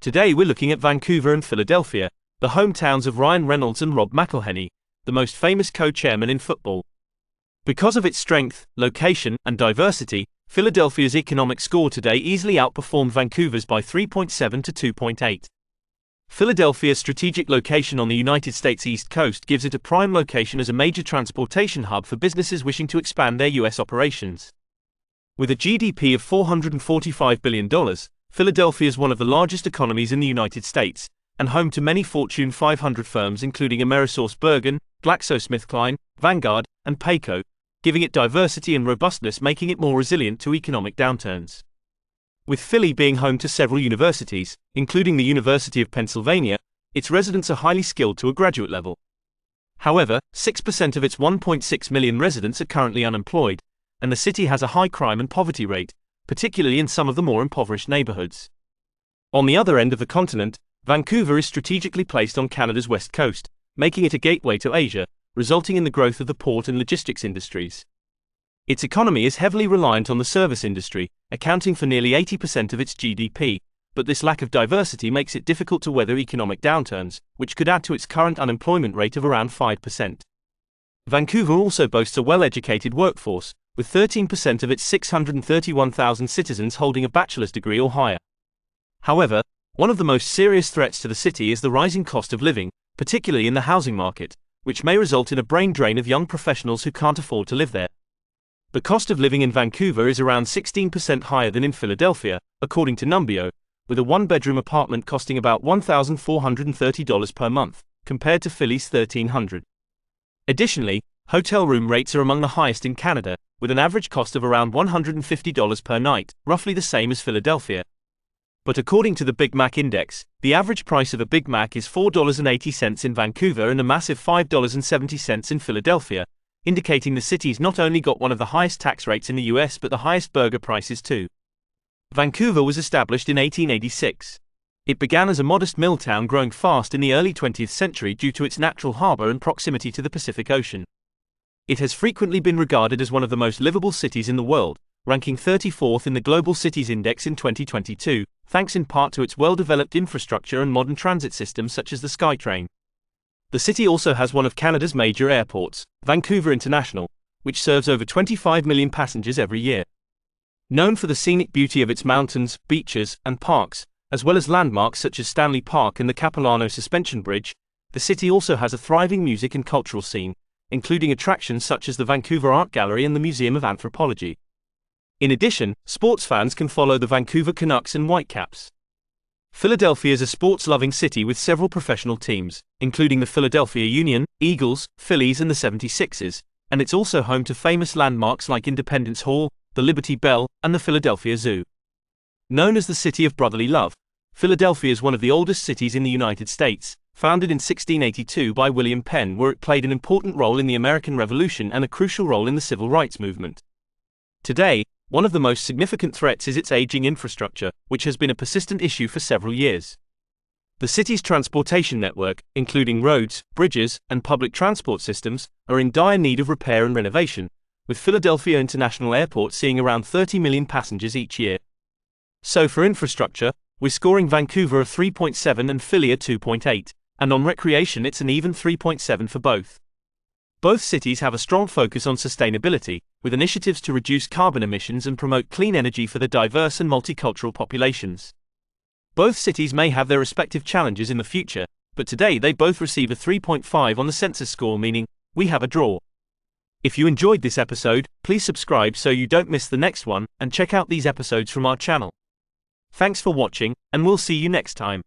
Today we're looking at Vancouver and Philadelphia, the hometowns of Ryan Reynolds and Rob McElhenney, the most famous co-chairmen in football. Because of its strength, location, and diversity, Philadelphia's economic score today easily outperformed Vancouver's by 3.7 to 2.8. Philadelphia's strategic location on the United States East Coast gives it a prime location as a major transportation hub for businesses wishing to expand their U.S. operations. With a GDP of $445 billion, Philadelphia is one of the largest economies in the United States, and home to many Fortune 500 firms including AmerisourceBergen, GlaxoSmithKline, Vanguard, and Payco, giving it diversity and robustness, making it more resilient to economic downturns. With Philly being home to several universities, including the University of Pennsylvania, its residents are highly skilled to a graduate level. However, 6% of its 1.6 million residents are currently unemployed, and the city has a high crime and poverty rate, particularly in some of the more impoverished neighborhoods. On the other end of the continent, Vancouver is strategically placed on Canada's west coast, making it a gateway to Asia, resulting in the growth of the port and logistics industries. Its economy is heavily reliant on the service industry, accounting for nearly 80% of its GDP, but this lack of diversity makes it difficult to weather economic downturns, which could add to its current unemployment rate of around 5%. Vancouver also boasts a well-educated workforce, with 13% of its 631,000 citizens holding a bachelor's degree or higher. However, one of the most serious threats to the city is the rising cost of living, particularly in the housing market, which may result in a brain drain of young professionals who can't afford to live there. The cost of living in Vancouver is around 16% higher than in Philadelphia, according to Numbeo, with a one-bedroom apartment costing about $1,430 per month, compared to Philly's $1,300. Additionally, hotel room rates are among the highest in Canada, with an average cost of around $150 per night, roughly the same as Philadelphia. But according to the Big Mac Index, the average price of a Big Mac is $4.80 in Vancouver and a massive $5.70 in Philadelphia, indicating the city's not only got one of the highest tax rates in the US but the highest burger prices too. Vancouver was established in 1886. It began as a modest mill town growing fast in the early 20th century due to its natural harbor and proximity to the Pacific Ocean. It has frequently been regarded as one of the most livable cities in the world, ranking 34th in the Global Cities Index in 2022, thanks in part to its well-developed infrastructure and modern transit systems such as the SkyTrain. The city also has one of Canada's major airports, Vancouver International, which serves over 25 million passengers every year. Known for the scenic beauty of its mountains, beaches, and parks, as well as landmarks such as Stanley Park and the Capilano Suspension Bridge, the city also has a thriving music and cultural scene, including attractions such as the Vancouver Art Gallery and the Museum of Anthropology. In addition, sports fans can follow the Vancouver Canucks and Whitecaps. Philadelphia is a sports-loving city with several professional teams, including the Philadelphia Union, Eagles, Phillies and the 76ers, and it's also home to famous landmarks like Independence Hall, the Liberty Bell, and the Philadelphia Zoo. Known as the City of Brotherly Love, Philadelphia is one of the oldest cities in the United States, founded in 1682 by William Penn, where it played an important role in the American Revolution and a crucial role in the Civil Rights Movement. Today, one of the most significant threats is its aging infrastructure, which has been a persistent issue for several years. The city's transportation network, including roads, bridges, and public transport systems, are in dire need of repair and renovation, with Philadelphia International Airport seeing around 30 million passengers each year. So for infrastructure, we're scoring Vancouver a 3.7 and Philly a 2.8, and on recreation it's an even 3.7 for both. Both cities have a strong focus on sustainability, with initiatives to reduce carbon emissions and promote clean energy for their diverse and multicultural populations. Both cities may have their respective challenges in the future, but today they both receive a 3.5 on the census score, meaning, we have a draw. If you enjoyed this episode, please subscribe so you don't miss the next one, and check out these episodes from our channel. Thanks for watching, and we'll see you next time.